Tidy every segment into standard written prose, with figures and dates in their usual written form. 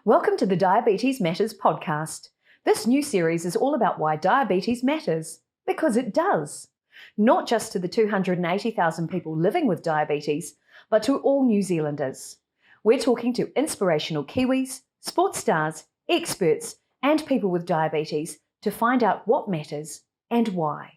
Welcome to the Diabetes Matters podcast. This new series is all about why diabetes matters, because it does. Not just to the 280,000 people living with diabetes, but to all New Zealanders. We're talking to inspirational Kiwis, sports stars, experts, and people with diabetes to find out what matters and why.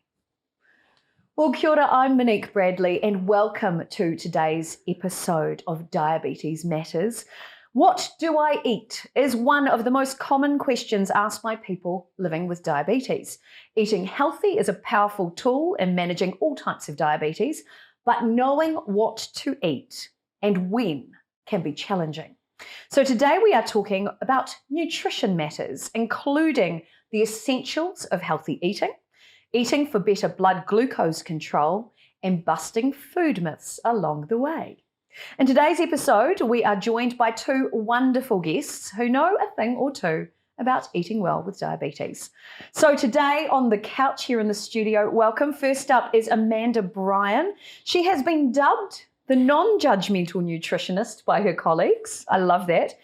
Well, kia ora, I'm Monique Bradley, and welcome to today's episode of Diabetes Matters. What do I eat is one of the most common questions asked by people living with diabetes. Eating healthy is a powerful tool in managing all types of diabetes, but knowing what to eat and when can be challenging. So today we are talking about nutrition matters, including the essentials of healthy eating, eating for better blood glucose control, and busting food myths along the way. In today's episode, we are joined by two wonderful guests who know a thing or two about eating well with diabetes. So today on the couch here in the studio, welcome. First up is Amanda Brien. She has been dubbed the non-judgmental nutritionist by her colleagues. I love that.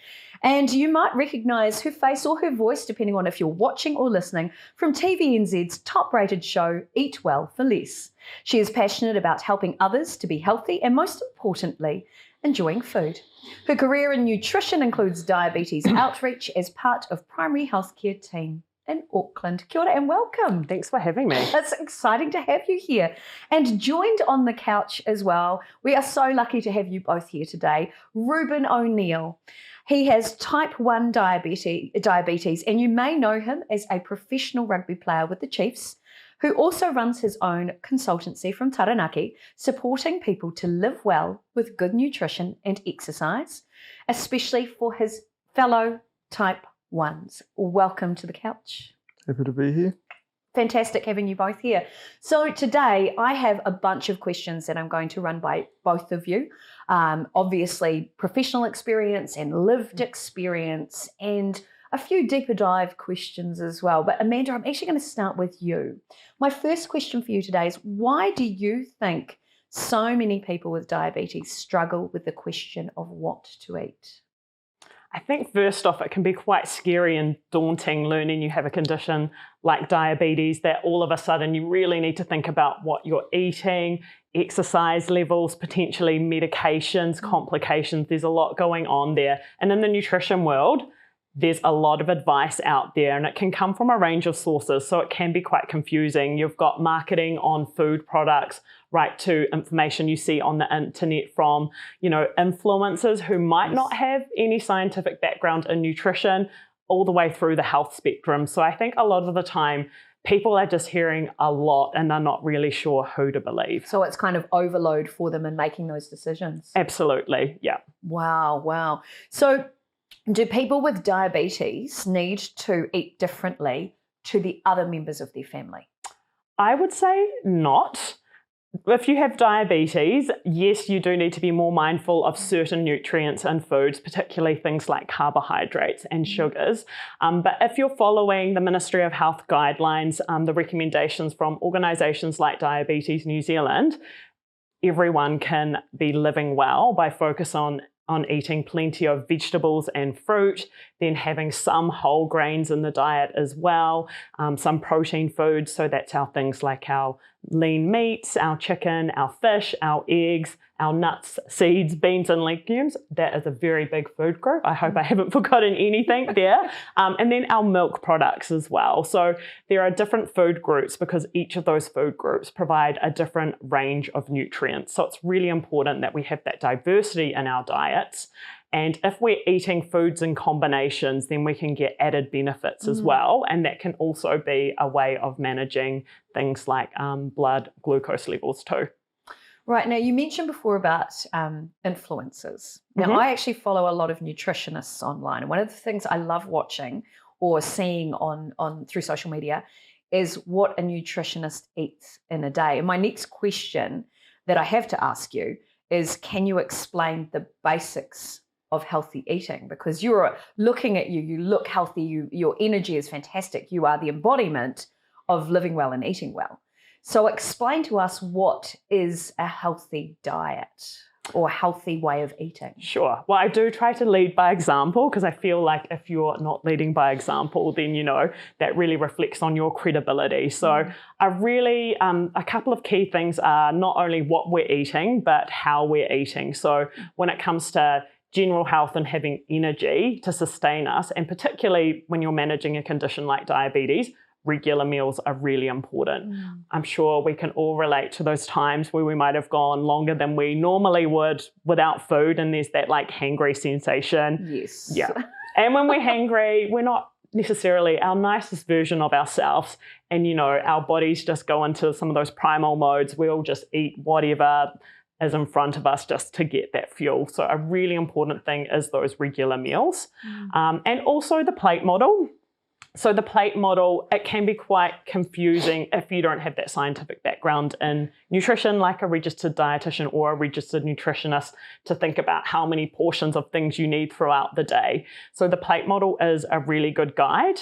And you might recognise her face or her voice, depending on if you're watching or listening, from TVNZ's top-rated show, Eat Well for Less. She is passionate about helping others to be healthy and, most importantly, enjoying food. Her career in nutrition includes diabetes outreach as part of primary healthcare team in Auckland. Kia ora and welcome. Thanks for having me. It's exciting to have you here. And joined on the couch as well, we are so lucky to have you both here today, Reuben O'Neill. He has type 1 diabetes, and you may know him as a professional rugby player with the Chiefs, who also runs his own consultancy from Taranaki, supporting people to live well with good nutrition and exercise, especially for his fellow type 1s. Welcome to the couch. Happy to be here. Fantastic having you both here. So today I have a bunch of questions that I'm going to run by both of you. Obviously professional experience and lived experience and a few deeper dive questions as well. But Amanda, I'm actually going to start with you. My first question for you today is, why do you think so many people with diabetes struggle with the question of what to eat? I think first off, it can be quite scary and daunting learning you have a condition like diabetes, that all of a sudden you really need to think about what you're eating, exercise levels, potentially medications, complications. There's a lot going on there. And in the nutrition world, there's a lot of advice out there and it can come from a range of sources, so it can be quite confusing. You've got marketing on food products, right to information you see on the internet from, influencers who might not have any scientific background in nutrition, all the way through the health spectrum. So I think a lot of the time people are just hearing a lot and they're not really sure who to believe. So it's kind of overload for them in making those decisions. Absolutely, yeah. Wow. So do people with diabetes need to eat differently to the other members of their family? I would say not. If you have diabetes, yes, you do need to be more mindful of certain nutrients in foods, particularly things like carbohydrates and sugars. But if you're following the Ministry of Health guidelines, the recommendations from organisations like Diabetes New Zealand, everyone can be living well by focus on eating plenty of vegetables and fruit, then having some whole grains in the diet as well, some protein foods. So that's our things like our lean meats, our chicken, our fish, our eggs, our nuts, seeds, beans and legumes. That is a very big food group. I hope I haven't forgotten anything there. And then our milk products as well. So there are different food groups because each of those food groups provide a different range of nutrients. So it's really important that we have that diversity in our diets. And if we're eating foods in combinations, then we can get added benefits as well. And that can also be a way of managing things like blood glucose levels too. Right. Now, you mentioned before about influencers. Now, I actually follow a lot of nutritionists online. And one of the things I love watching or seeing on through social media is what a nutritionist eats in a day. And my next question that I have to ask you is, can you explain the basics of healthy eating? Because you're looking at you look healthy, your energy is fantastic. You are the embodiment of living well and eating well. So explain to us, what is a healthy diet? or healthy way of eating? Sure. Well, I do try to lead by example because I feel like if you're not leading by example, then, that really reflects on your credibility. So a couple of key things are not only what we're eating, but how we're eating. So when it comes to general health and having energy to sustain us, and particularly when you're managing a condition like diabetes, regular meals are really important. I'm sure we can all relate to those times where we might have gone longer than we normally would without food, and there's that hangry sensation. Yes. Yeah. And when we're hangry, we're not necessarily our nicest version of ourselves, and our bodies just go into some of those primal modes. We'll just eat whatever is in front of us just to get that fuel. So a really important thing is those regular meals. And also the plate model. So the plate model, it can be quite confusing if you don't have that scientific background in nutrition, like a registered dietitian or a registered nutritionist, to think about how many portions of things you need throughout the day. So the plate model is a really good guide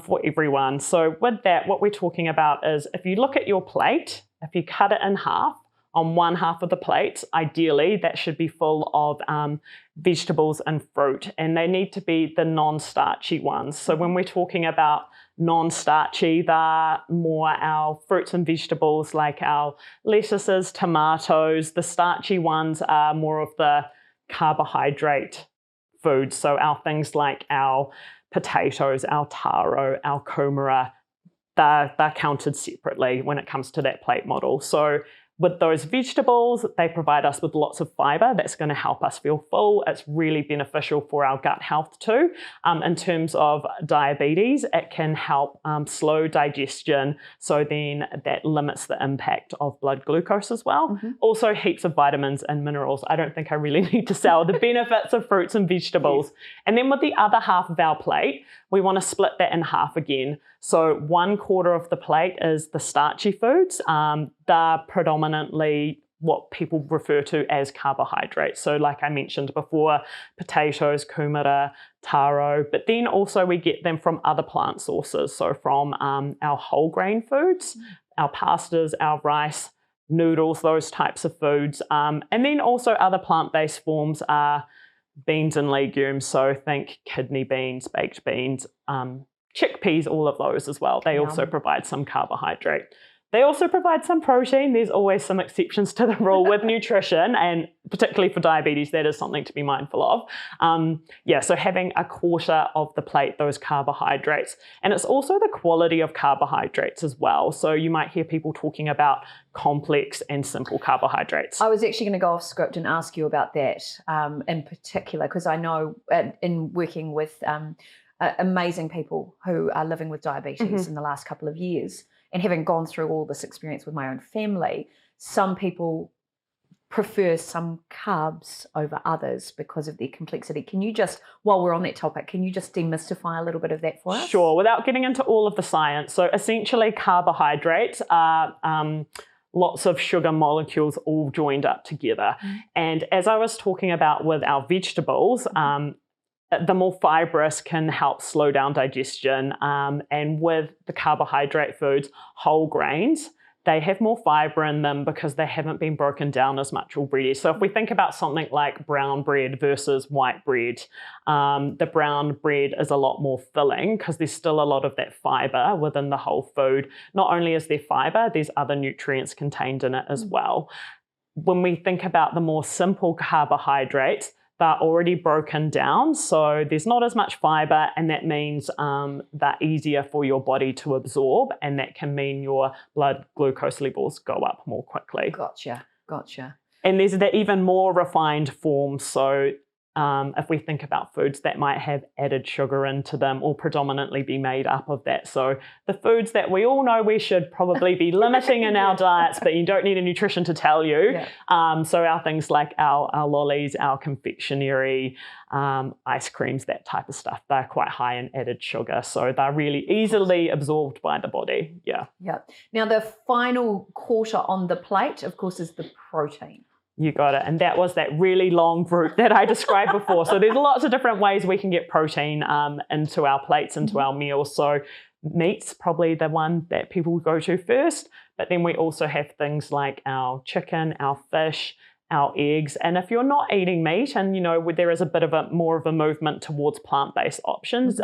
for everyone. So with that, what we're talking about is if you look at your plate, if you cut it in half, on one half of the plate, ideally, that should be full of vegetables and fruit, and they need to be the non-starchy ones. So when we're talking about non-starchy, they're more our fruits and vegetables like our lettuces, tomatoes. The starchy ones are more of the carbohydrate foods. So our things like our potatoes, our taro, our kumara, they're counted separately when it comes to that plate model. So with those vegetables, they provide us with lots of fiber that's going to help us feel full. It's really beneficial for our gut health too. In terms of diabetes, it can help slow digestion. So then that limits the impact of blood glucose as well. Also heaps of vitamins and minerals. I don't think I really need to sell the benefits of fruits and vegetables. Yes. And then with the other half of our plate, we want to split that in half again. So 1/4 of the plate is the starchy foods. They're predominantly what people refer to as carbohydrates. So like I mentioned before, potatoes, kumara, taro, but then also we get them from other plant sources. So from our whole grain foods, our pastas, our rice, noodles, those types of foods. And then also other plant-based forms are beans and legumes. So think kidney beans, baked beans, chickpeas, all of those as well. They also provide some carbohydrate. They also provide some protein. There's always some exceptions to the rule with nutrition, and particularly for diabetes, that is something to be mindful of. So having 1/4 of the plate, those carbohydrates. And it's also the quality of carbohydrates as well. So you might hear people talking about complex and simple carbohydrates. I was actually going to go off script and ask you about that in particular, because I know in working with amazing people who are living with diabetes in the last couple of years, and having gone through all this experience with my own family, some people prefer some carbs over others because of their complexity. Can you just, while we're on that topic, can you just demystify a little bit of that for us? Sure, without getting into all of the science. So essentially carbohydrates are lots of sugar molecules all joined up together. And as I was talking about with our vegetables, the more fibrous can help slow down digestion. And with the carbohydrate foods, whole grains, they have more fiber in them because they haven't been broken down as much already. So if we think about something like brown bread versus white bread, the brown bread is a lot more filling because there's still a lot of that fiber within the whole food. Not only is there fiber, there's other nutrients contained in it as well. When we think about the more simple carbohydrates, they're already broken down, so there's not as much fiber, and that means they're easier for your body to absorb, and that can mean your blood glucose levels go up more quickly. Gotcha. And there's the even more refined forms. So if we think about foods that might have added sugar into them or predominantly be made up of that. So the foods that we all know we should probably be limiting in our diets, but you don't need a nutrition to tell you. So our things like our lollies, our confectionery, ice creams, that type of stuff, they're quite high in added sugar. So they're really easily absorbed by the body. Yeah. Now the final 1/4 on the plate, of course, is the protein. You got it. And that was that really long route that I described before. So there's lots of different ways we can get protein into our plates, into our meals. So meat's probably the one that people go to first. But then we also have things like our chicken, our fish, our eggs. And if you're not eating meat, and there is a bit of more of a movement towards plant-based options,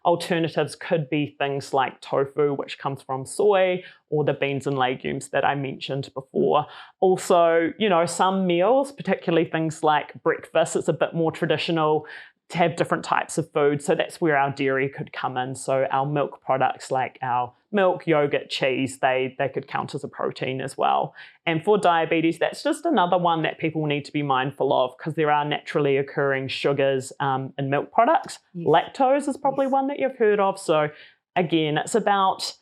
alternatives could be things like tofu, which comes from soy, or the beans and legumes that I mentioned before. Also, some meals, particularly things like breakfast, it's a bit more traditional to have different types of food. So that's where our dairy could come in. So our milk products like our milk, yogurt, cheese, they could count as a protein as well. And for diabetes, that's just another one that people need to be mindful of, because there are naturally occurring sugars in milk products. Yes. Lactose is probably one that you've heard of. So again, it's about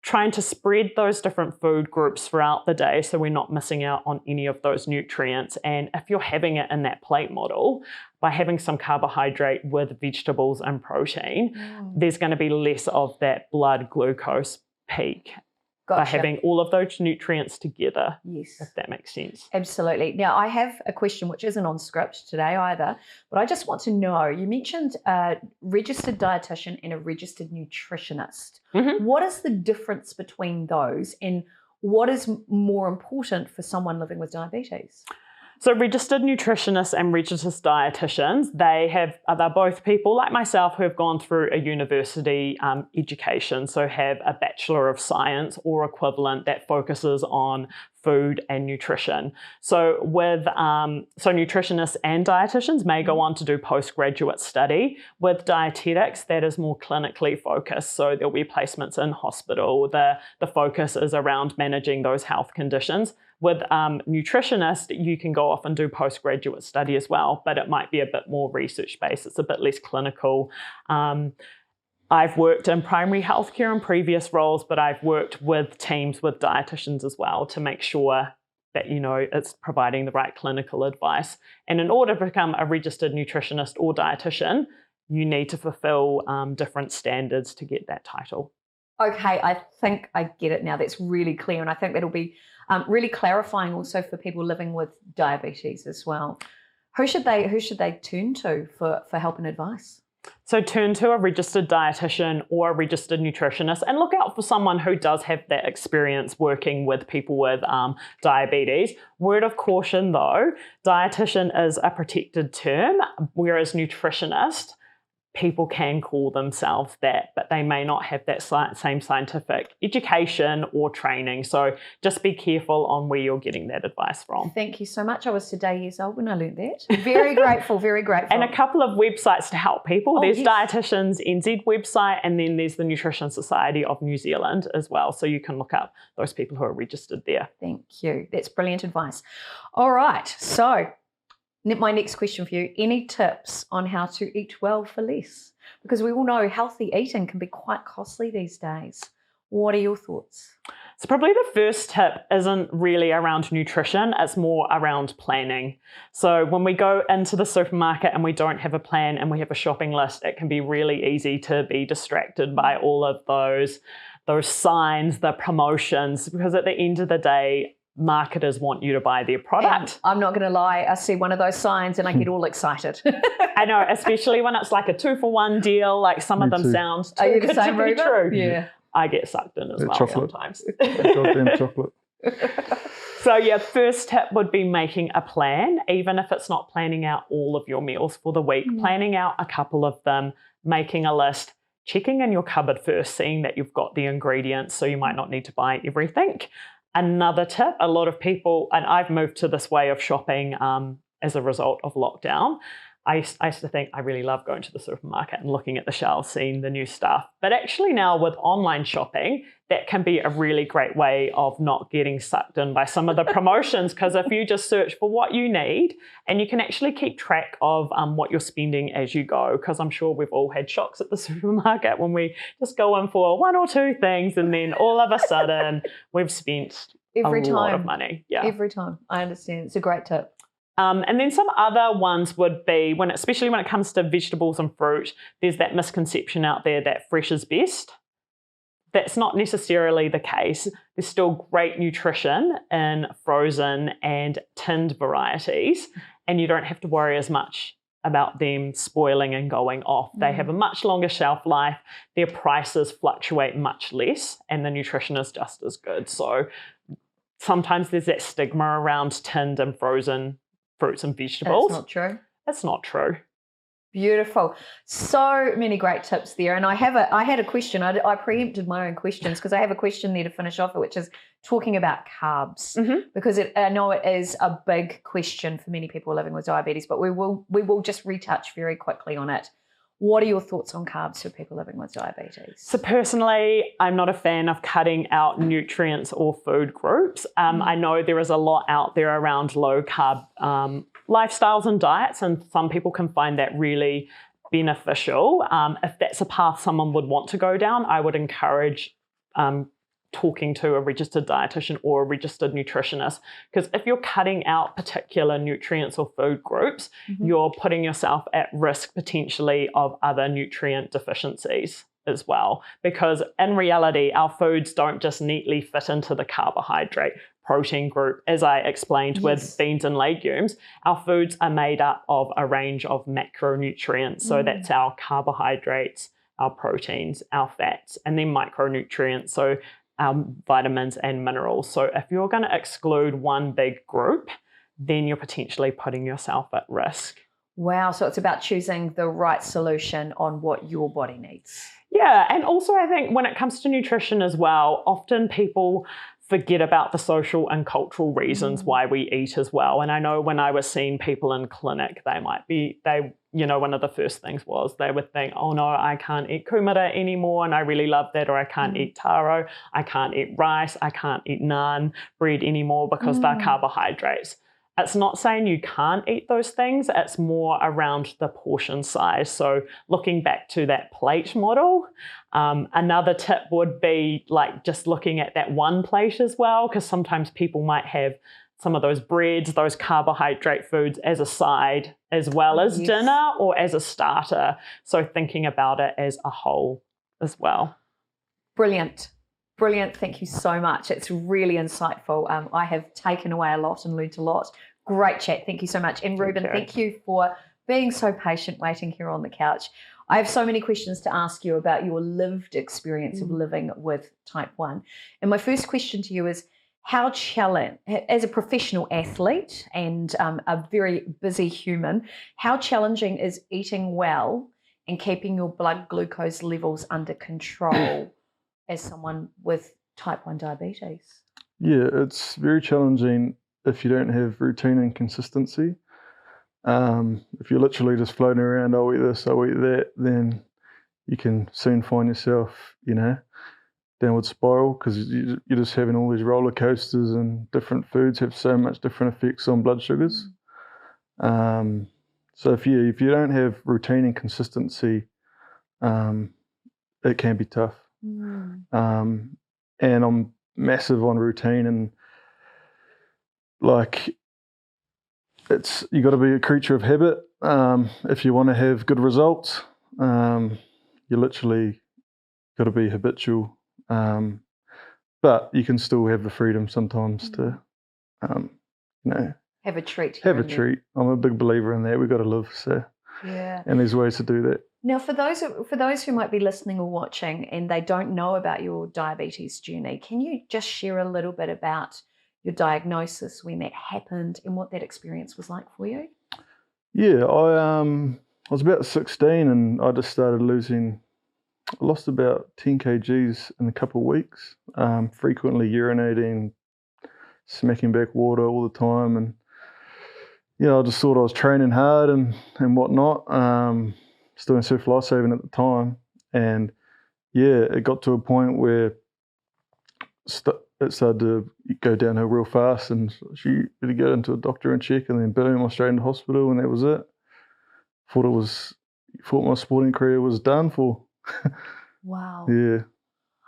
trying to spread those different food groups throughout the day so we're not missing out on any of those nutrients. And if you're having it in that plate model, by having some carbohydrate with vegetables and protein, there's going to be less of that blood glucose peak. Gotcha. By having all of those nutrients together, yes, if that makes sense. Absolutely. Now, I have a question which isn't on script today either, but I just want to know, you mentioned a registered dietitian and a registered nutritionist. Mm-hmm. What is the difference between those, and what is more important for someone living with diabetes? So registered nutritionists and registered dietitians, they're both people like myself who have gone through a university education, so have a Bachelor of Science or equivalent that focuses on food and nutrition. So nutritionists and dietitians may go on to do postgraduate study. With dietetics, that is more clinically focused. So there'll be placements in hospital. The focus is around managing those health conditions. With nutritionists, you can go off and do postgraduate study as well, but it might be a bit more research-based. It's a bit less clinical. I've worked in primary healthcare in previous roles, but I've worked with teams with dietitians as well to make sure that, it's providing the right clinical advice. And in order to become a registered nutritionist or dietitian, you need to fulfill different standards to get that title. Okay, I think I get it now. That's really clear, and I think that'll be really clarifying also for people living with diabetes as well. Who should they turn to for help and advice? So turn to a registered dietitian or a registered nutritionist, and look out for someone who does have that experience working with people with diabetes. Word of caution though, dietitian is a protected term, whereas nutritionist, people can call themselves that, but they may not have that same scientific education or training. So just be careful on where you're getting that advice from. Thank you so much. I was today years old when I learned that. Very grateful, very grateful. And a couple of websites to help people. There's Dietitians NZ website, and then there's the Nutrition Society of New Zealand as well. So you can look up those people who are registered there. Thank you. That's brilliant advice. All right. So my next question for you, any tips on how to eat well for less? Because we all know healthy eating can be quite costly these days. What are your thoughts? So probably the first tip isn't really around nutrition, it's more around planning. So when we go into the supermarket and we don't have a plan and we have a shopping list, it can be really easy to be distracted by all of those signs, the promotions, because at the end of the day, marketers want you to buy their product. And I'm not going to lie, I see one of those signs and I get all excited. I know, especially when it's like a 2-for-1 deal, like some of them sound too good to be true. Yeah. I get sucked in as well chocolate. Sometimes. Goddamn chocolate. So first tip would be making a plan, even if it's not planning out all of your meals for the week, planning out a couple of them, making a list, checking in your cupboard first, seeing that you've got the ingredients so you might not need to buy everything. Another tip, a lot of people, and I've moved to this way of shopping as a result of lockdown. I used to think I really love going to the supermarket and looking at the shelves, seeing the new stuff. But actually now with online shopping, that can be a really great way of not getting sucked in by some of the promotions, because if you just search for what you need, and you can actually keep track of what you're spending as you go, because I'm sure we've all had shocks at the supermarket when we just go in for one or two things and then all of a sudden we've spent a lot of money. Yeah, every time. I understand. It's a great tip. And then some other ones would be, especially when it comes to vegetables and fruit, there's that misconception out there that fresh is best. That's not necessarily the case. There's still great nutrition in frozen and tinned varieties, and you don't have to worry as much about them spoiling and going off. They have a much longer shelf life. Their prices fluctuate much less, and the nutrition is just as good. So sometimes there's that stigma around tinned and frozen fruits and vegetables. That's not true. It's not true. Beautiful. So many great tips there. And I had a question. I preempted my own questions because I have a question there to finish off, which is talking about carbs, because I know it is a big question for many people living with diabetes, but we will just retouch very quickly on it. What are your thoughts on carbs for people living with diabetes? So personally, I'm not a fan of cutting out nutrients or food groups. I know there is a lot out there around low carb lifestyles and diets, and some people can find that really beneficial. If that's a path someone would want to go down, I would encourage talking to a registered dietitian or a registered nutritionist, because if you're cutting out particular nutrients or food groups, you're putting yourself at risk potentially of other nutrient deficiencies as well, because in reality our foods don't just neatly fit into the carbohydrate protein group. As I explained with beans and legumes, our foods are made up of a range of macronutrients. So that's our carbohydrates, our proteins, our fats, and then micronutrients, so vitamins and minerals. So if you're going to exclude one big group, then you're potentially putting yourself at risk. Wow. So it's about choosing the right solution on what your body needs. Yeah. And also I think when it comes to nutrition as well, often people forget about the social and cultural reasons why we eat as well. And I know when I was seeing people in clinic, one of the first things was they would think, oh no, I can't eat kumara anymore and I really love that, or I can't eat taro, I can't eat rice, I can't eat naan bread anymore because they're carbohydrates. It's not saying you can't eat those things, it's more around the portion size. So looking back to that plate model, another tip would be like just looking at that one plate as well, because sometimes people might have some of those breads, those carbohydrate foods as a side as well as dinner or as a starter. So thinking about it as a whole as well. Brilliant. Brilliant. Thank you so much. It's really insightful. I have taken away a lot and learned a lot. Great chat. Thank you so much. And Reuben, thank you for being so patient waiting here on the couch. I have so many questions to ask you about your lived experience of living with type 1. And my first question to you is, how challenging, as a professional athlete and a very busy human, how challenging is eating well and keeping your blood glucose levels under control as someone with type 1 diabetes? Yeah, it's very challenging if you don't have routine and consistency. If you're literally just floating around, I'll eat this, I'll eat that, then you can soon find yourself, downward spiral, because you're just having all these roller coasters, and different foods have so much different effects on blood sugars. So if you don't have routine and consistency, it can be tough. And I'm massive on routine, and you got to be a creature of habit. If you want to have good results, you literally got to be habitual. But you can still have the freedom sometimes to, have a treat. Have a treat. I'm a big believer in that. We've got to live, so and there's ways to do that. Now, for those who might be listening or watching and they don't know about your diabetes journey, can you just share a little bit about your diagnosis, when that happened, and what that experience was like for you? Yeah, I was about 16 and I just started I lost about 10 kgs in a couple of weeks, frequently urinating, smacking back water all the time, and I just thought I was training hard and whatnot. Was doing surf lifesaving at the time, and it got to a point where it started to go downhill real fast, and she had to go into a doctor and check, and then boom, I was straight into hospital, and that was it. Thought my sporting career was done for. Wow. Yeah.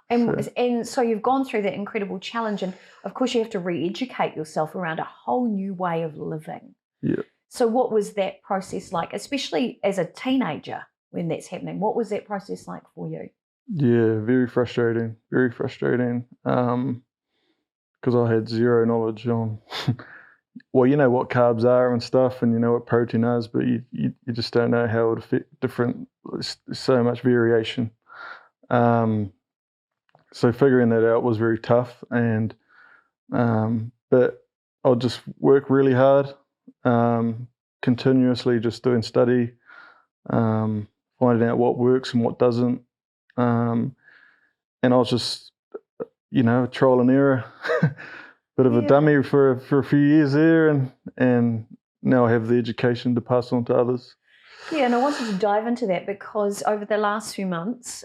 And so you've gone through that incredible challenge, and of course you have to re-educate yourself around a whole new way of living. Yeah. So what was that process like, especially as a teenager when that's happening? What was that process like for you? Yeah, very frustrating, because I had zero knowledge on, well, you know what carbs are and stuff, and you know what protein is, but you just don't know how it would affect different, there's so much variation. So figuring that out was very tough, and But I'll just work really hard, continuously just doing study, finding out what works and what doesn't. And I was just, trial and error, bit of a dummy for a few years there, and now I have the education to pass on to others. Yeah, and I wanted to dive into that because over the last few months,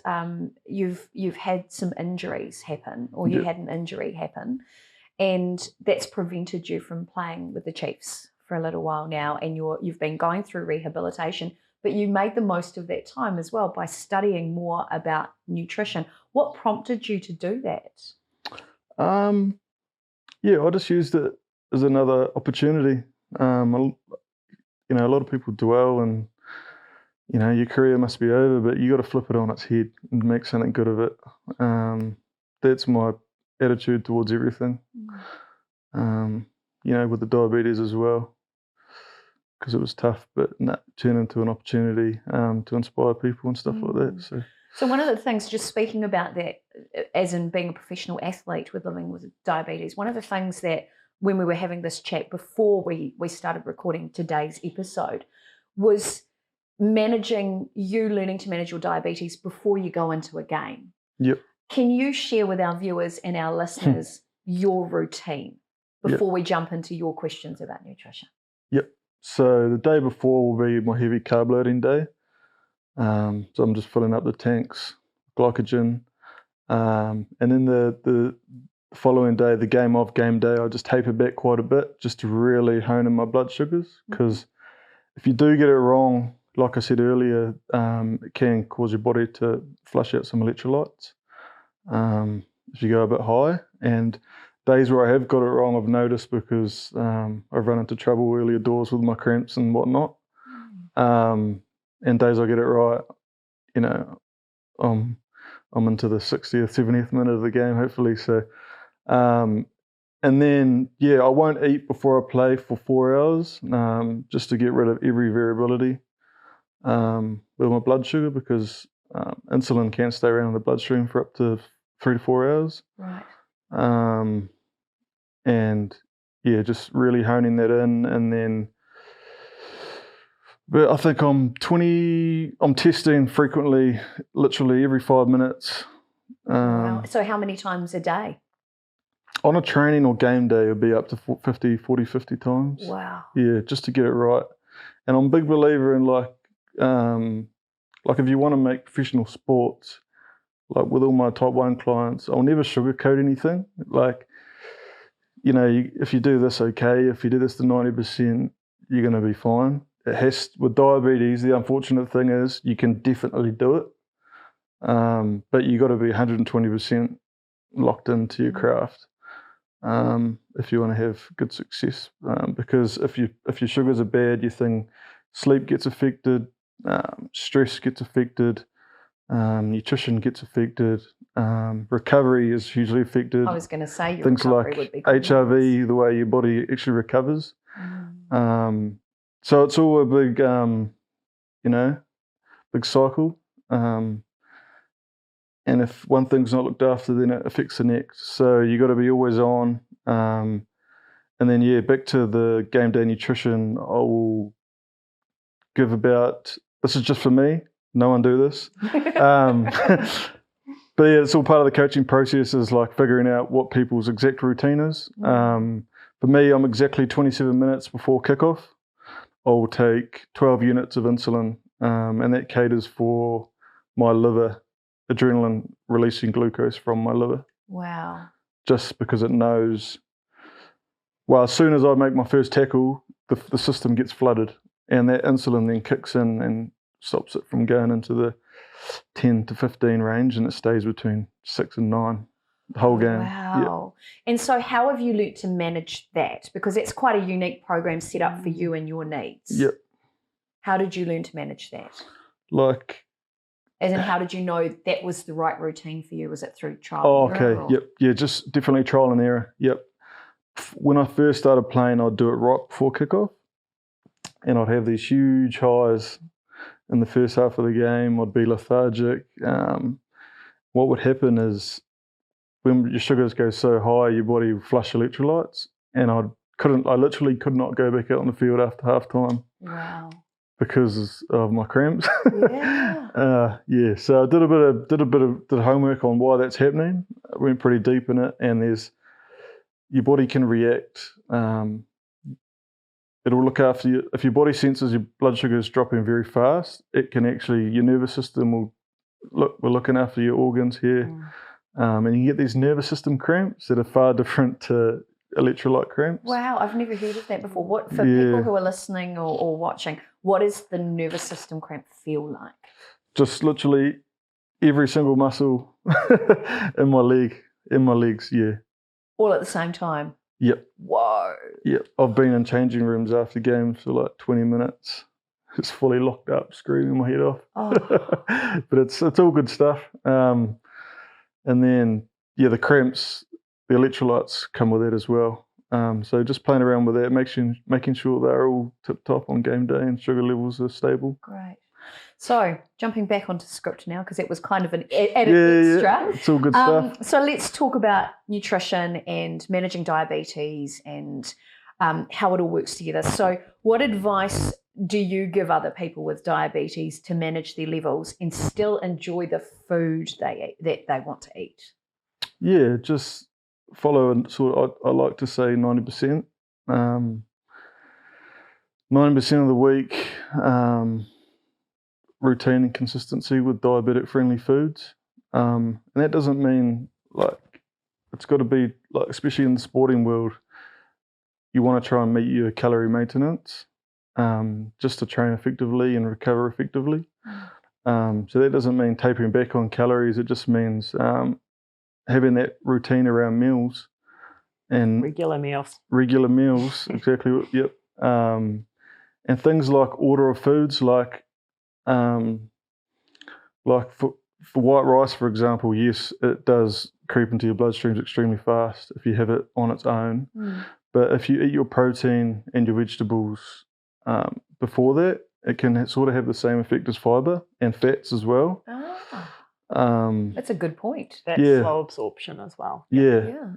you've had some injuries happen, or you had an injury happen, and that's prevented you from playing with the Chiefs for a little while now, and you've been going through rehabilitation, but you made the most of that time as well by studying more about nutrition. What prompted you to do that? I just used it as another opportunity. A lot of people dwell and, your career must be over, but you got to flip it on its head and make something good of it. That's my attitude towards everything. With the diabetes as well, because it was tough, but turn into an opportunity to inspire people and stuff like that. So one of the things, just speaking about that, as in being a professional athlete with living with diabetes, one of the things that when we were having this chat before we started recording today's episode was learning to manage your diabetes before you go into a game. Yep. Can you share with our viewers and our listeners your routine before we jump into your questions about nutrition? Yep. So the day before will be my heavy carb loading day. So I'm just filling up the tanks, glycogen. And then the following day, the game day, I just taper back quite a bit just to really hone in my blood sugars. Because if you do get it wrong, like I said earlier, it can cause your body to flush out some electrolytes if you go a bit high. And days where I have got it wrong, I've noticed, because I've run into trouble earlier doors with my cramps and whatnot. And days I get it right, I'm into the 60th, 70th minute of the game, hopefully. So, and then, I won't eat before I play for 4 hours, just to get rid of every variability with my blood sugar, because insulin can stay around in the bloodstream for up to 3 to 4 hours. Right. And just really honing that in, and then. But I think I'm testing frequently, literally every 5 minutes. Wow. So how many times a day? On a training or game day, it'll be up to 50 times. Wow. Yeah, just to get it right. And I'm a big believer in like if you want to make professional sports, like with all my type 1 clients, I'll never sugarcoat anything. Like, if you do this, okay. If you do this to 90%, you're going to be fine. With diabetes, the unfortunate thing is you can definitely do it, but you got to be 120% locked into your craft if you want to have good success. Because if your sugars are bad, your sleep gets affected, stress gets affected, nutrition gets affected, recovery is hugely affected. I was going to say your things recovery like would be HRV, the way your body actually recovers. So it's all a big, big cycle. And if one thing's not looked after, then it affects the next. So you got to be always on. And then, back to the game day nutrition, I will give this is just for me. No one do this. But it's all part of the coaching process, is like figuring out what people's exact routine is. For me, I'm exactly 27 minutes before kickoff. I'll take 12 units of insulin, and that caters for my liver, adrenaline releasing glucose from my liver. Wow. Just because it knows, as soon as I make my first tackle, the system gets flooded, and that insulin then kicks in and stops it from going into the 10 to 15 range, and it stays between 6 and 9. The whole game. Wow. Yep. And so how have you learnt to manage that? Because it's quite a unique program set up for you and your needs. Yep. How did you learn to manage that? As in, how did you know that was the right routine for you? Was it through trial and error? Okay. Or? Yep. Yeah, just definitely trial and error. Yep. When I first started playing, I'd do it right before kickoff, and I'd have these huge highs in the first half of the game. I'd be lethargic. What would happen is, when your sugars go so high, your body will flush electrolytes, and I literally could not go back out on the field after half time. Wow. Because of my cramps. Yeah. So I did a bit of homework on why that's happening. I went pretty deep in it, and your body can react. It'll look after you. If your body senses your blood sugar is dropping very fast, it can actually, your nervous system will we're looking after your organs here. And you get these nervous system cramps that are far different to electrolyte cramps. Wow, I've never heard of that before. What for people who are listening or watching, what does the nervous system cramp feel like? Just literally every single muscle in my legs, yeah. All at the same time? Yep. Whoa. Yep. I've been in changing rooms after games for like 20 minutes. It's fully locked up, screaming my head off. Oh. But it's all good stuff. And then, the cramps, the electrolytes come with it as well. So just playing around with that, making sure they're all tip-top on game day and sugar levels are stable. Great. So jumping back onto script now, because it was kind of an added extra. Yeah, it's all good stuff. So let's talk about nutrition and managing diabetes and how it all works together. So what advice do you give other people with diabetes to manage their levels and still enjoy the food that they want to eat? Yeah, just follow I like to say 90%. 90% of the week, routine and consistency with diabetic friendly foods. And that doesn't mean it's got to be especially in the sporting world, you want to try and meet your calorie maintenance just to train effectively and recover effectively. So that doesn't mean tapering back on calories. It just means having that routine around meals and regular meals. Exactly. Yep. And things like order of foods, like for white rice, for example, yes, it does creep into your bloodstreams extremely fast if you have it on its own. But if you eat your protein and your vegetables before that, it can sort of have the same effect as fibre and fats as well. That's a good point. That's slow absorption as well. Yeah.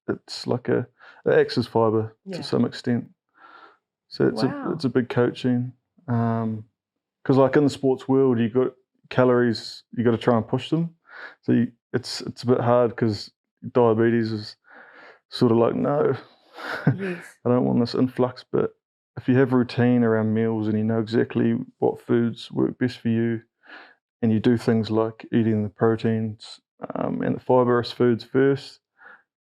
It's like it acts as fibre to some extent. So it's a big coaching. Because in the sports world, you've got calories, you've got to try and push them. So it's a bit hard because diabetes is sort of like, no, yes. I don't want this influx. But if you have routine around meals and you know exactly what foods work best for you, and you do things like eating the proteins and the fibrous foods first,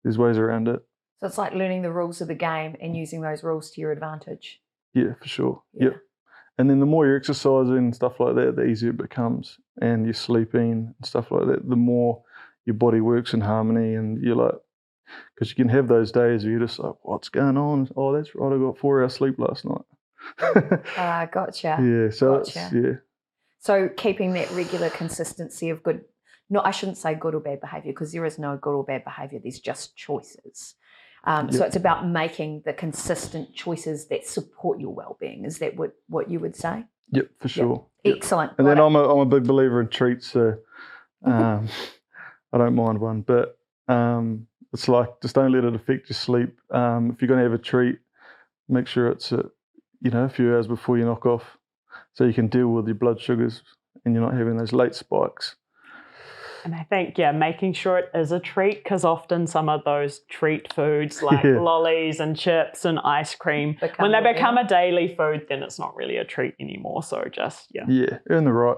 there's ways around it. So it's like learning the rules of the game and using those rules to your advantage. Yeah, for sure. Yep. And then the more you're exercising and stuff like that, the easier it becomes. And you're sleeping and stuff like that, the more your body works in harmony. And you're like, because you can have those days where you're just like, what's going on? Oh, that's right, I got 4 hours sleep last night. Gotcha. Yeah, so gotcha. So keeping that regular consistency of good, I shouldn't say good or bad behaviour, because there is no good or bad behaviour, there's just choices. So it's about making the consistent choices that support your well-being. Is that what you would say? Yep, for sure. Yep. Excellent. And then I'm a big believer in treats, so I don't mind one. But it's like, just don't let it affect your sleep. If you're going to have a treat, make sure it's a few hours before you knock off, so you can deal with your blood sugars and you're not having those late spikes. And I think, making sure it is a treat, because often some of those treat foods like lollies and chips and ice cream, when they become a daily food, then it's not really a treat anymore. So just, earn the right.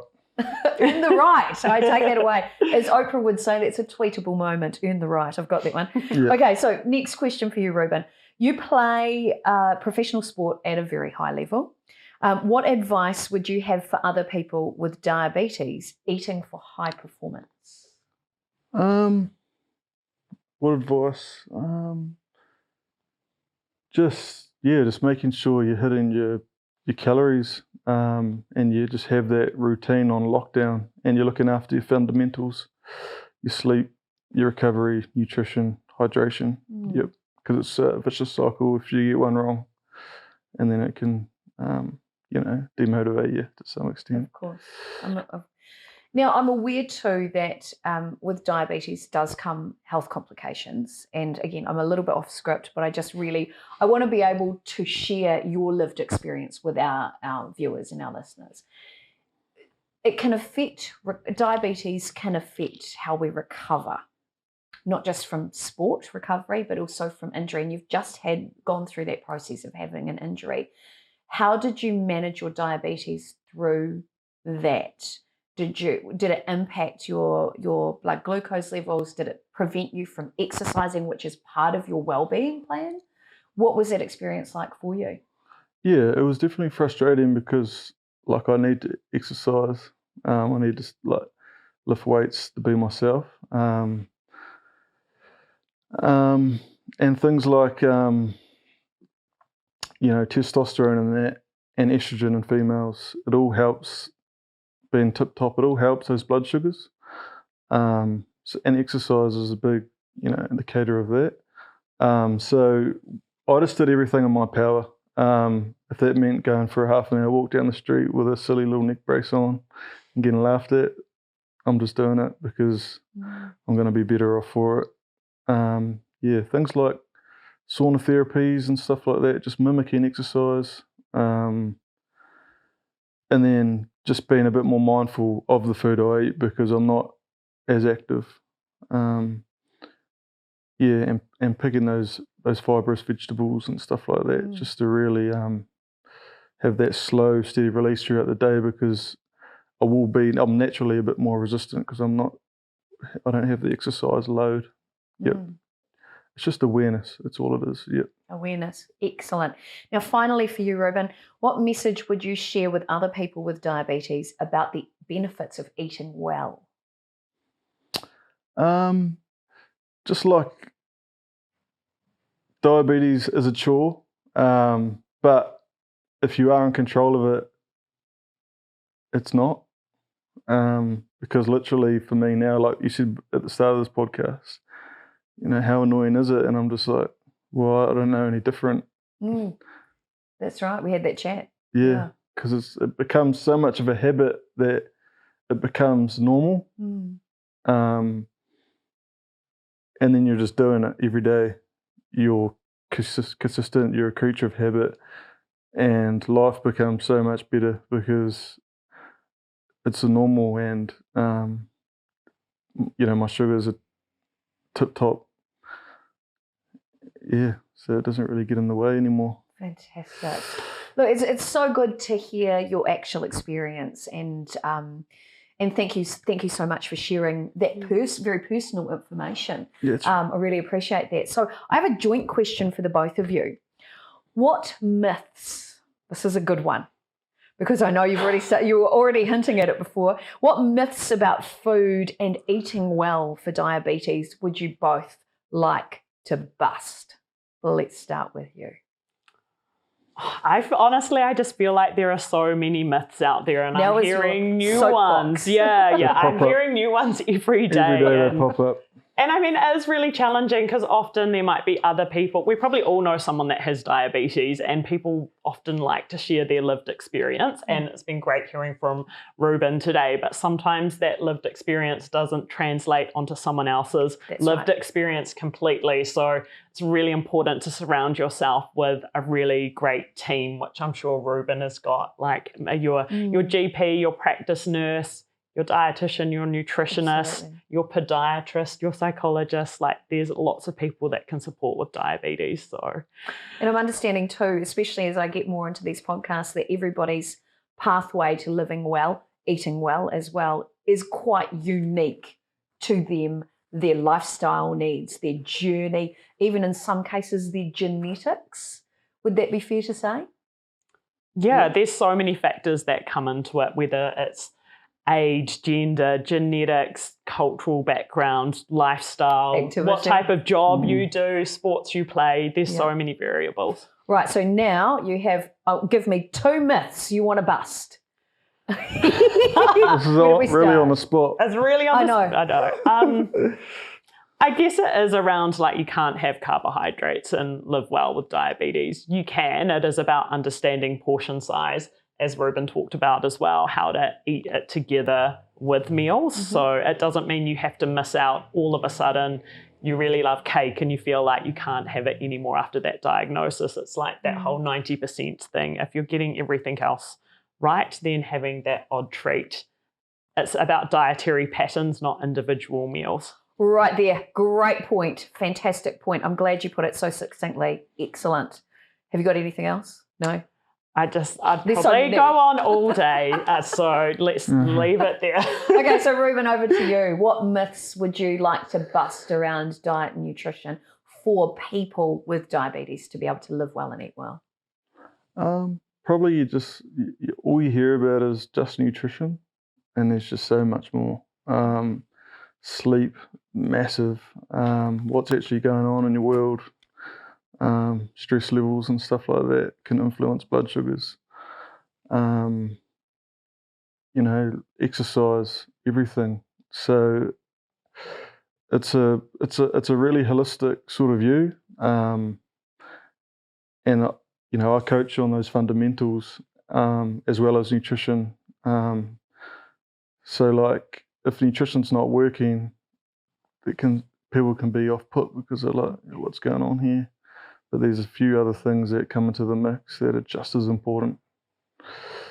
Earn the right. I take that away. As Oprah would say, that's a tweetable moment. Earn the right. I've got that one. Yeah. Okay, so next question for you, Reuben. You play professional sport at a very high level. What advice would you have for other people with diabetes eating for high performance? What advice? Just making sure you're hitting your calories, and you just have that routine on lockdown, and you're looking after your fundamentals, your sleep, your recovery, nutrition, hydration. Yep, because it's a vicious cycle if you get one wrong, and then it can, demotivate you to some extent. Of course. Now, I'm aware too that with diabetes does come health complications. And again, I'm a little bit off script, but I want to be able to share your lived experience with our viewers and our listeners. Diabetes can affect how we recover, not just from sport recovery, but also from injury. And you've just gone through that process of having an injury. How did you manage your diabetes through that? Did it impact your blood glucose levels? Did it prevent you from exercising, which is part of your well-being plan? What was that experience like for you? Yeah, it was definitely frustrating because I need to exercise. I need to lift weights to be myself. And things like testosterone and estrogen in females, it all helps being tip top. It all helps those blood sugars. And exercise is a big, indicator of that. So I just did everything in my power. If that meant going for a half an hour walk down the street with a silly little neck brace on and getting laughed at, I'm just doing it because I'm going to be better off for it. Things like sauna therapies and stuff like that, just mimicking exercise. And then just being a bit more mindful of the food I eat because I'm not as active. And picking those fibrous vegetables and stuff like that, just to really have that slow, steady release throughout the day because I'm naturally a bit more resistant because I don't have the exercise load. Yep. It's just awareness. That's all it is. Yep. Awareness. Excellent. Now, finally for you, Reuben, what message would you share with other people with diabetes about the benefits of eating well? Just like diabetes is a chore, but if you are in control of it, it's not. Because literally for me now, like you said at the start of this podcast, how annoying is it? And I'm just like, well, I don't know any different. That's right. We had that chat. Yeah, because it becomes so much of a habit that it becomes normal. And then you're just doing it every day. You're consistent. You're a creature of habit. And life becomes so much better because it's a normal and, my sugars are tip-top. Yeah, so it doesn't really get in the way anymore. Fantastic. Look, it's so good to hear your actual experience and thank you so much for sharing that very personal information. Yeah, I really appreciate that. So I have a joint question for the both of you. What myths, this is a good one, because I know you were already hinting at it before. What myths about food and eating well for diabetes would you both like to bust? Let's start with you. I just feel like there are so many myths out there, and I'm hearing new ones. Yeah, I'm hearing new ones every day. Every day they pop up. And I mean, it is really challenging because often there might be other people. We probably all know someone that has diabetes, and people often like to share their lived experience. And it's been great hearing from Reuben today, but sometimes that lived experience doesn't translate onto someone else's lived experience completely. So it's really important to surround yourself with a really great team, which I'm sure Reuben has got, like your GP, your practice nurse, your dietitian, your nutritionist, your podiatrist, your psychologist. Like there's lots of people that can support with diabetes. And I'm understanding too, especially as I get more into these podcasts, that everybody's pathway to living well, eating well as well, is quite unique to them, their lifestyle needs, their journey, even in some cases their genetics. Would that be fair to say? Yeah, there's so many factors that come into it, whether it's age, gender, genetics, cultural background, lifestyle, activity, what type of job you do, sports you play. There's so many variables. Right, so now you have, give me 2 myths you want to bust. This is really on the spot. It's really on the spot. I know. I guess it is around like you can't have carbohydrates and live well with diabetes. You can. It is about understanding portion size, as Reuben talked about as well, how to eat it together with meals. So it doesn't mean you have to miss out all of a sudden. You really love cake and you feel like you can't have it anymore after that diagnosis. It's like that whole 90% thing. If you're getting everything else right, then having that odd treat. It's about dietary patterns, not individual meals. Right there. Great point. Fantastic point. I'm glad you put it so succinctly. Excellent. Have you got anything else? No? I'd probably go on all day. So let's leave it there. Okay, so Reuben, over to you. What myths would you like to bust around diet and nutrition for people with diabetes to be able to live well and eat well? Probably all you hear about is just nutrition, and there's just so much more. Sleep, massive. What's actually going on in your world, stress levels and stuff like that can influence blood sugars. Exercise, everything. So it's a really holistic sort of view. And I coach on those fundamentals as well as nutrition. So like if nutrition's not working, people can be off put because they're like, what's going on here? But there's a few other things that come into the mix that are just as important.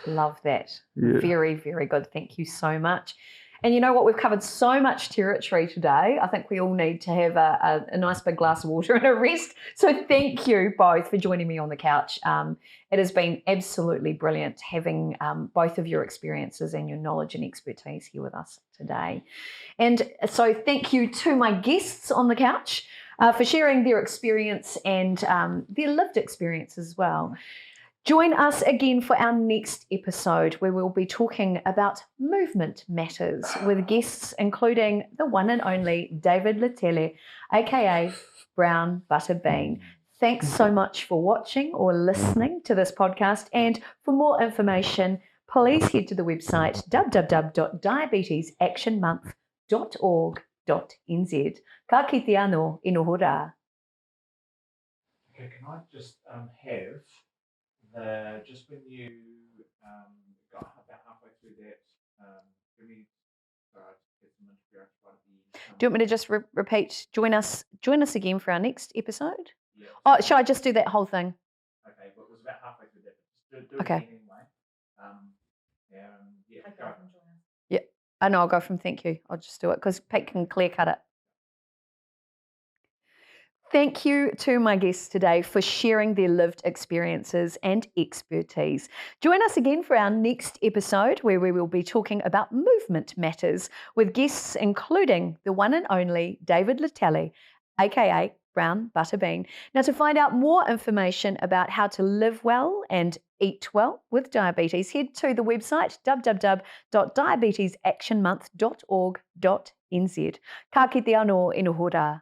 Love that. Yeah. Very, very good. Thank you so much. And you know what? We've covered so much territory today. I think we all need to have a nice big glass of water and a rest. So thank you both for joining me on the couch. It has been absolutely brilliant having both of your experiences and your knowledge and expertise here with us today. And so thank you to my guests on the couch for sharing their experience and their lived experience as well. Join us again for our next episode where we'll be talking about movement matters with guests including the one and only David Letele, aka Brown Butter Bean. Thanks so much for watching or listening to this podcast, and for more information, please head to the website www.diabetesactionmonth.org.nz. Ka kite anō inohora. Okay, can I just have just when you got about halfway through that, give me get some interference right at the Do you want me to just repeat? Join us again for our next episode? Yeah. Oh, shall I just do that whole thing? Okay, but it was about halfway through that. Just do Okay. it anyway. Go. Yeah. I know, I'll go from thank you. I'll just do it because Pete can clear cut it. Thank you to my guests today for sharing their lived experiences and expertise. Join us again for our next episode where we will be talking about movement matters with guests including the one and only David Letele, aka Brown Butter Bean. Now, to find out more information about how to live well and eat well with diabetes, head to the website www.diabetesactionmonth.org.nz. Ka kite anō inohora.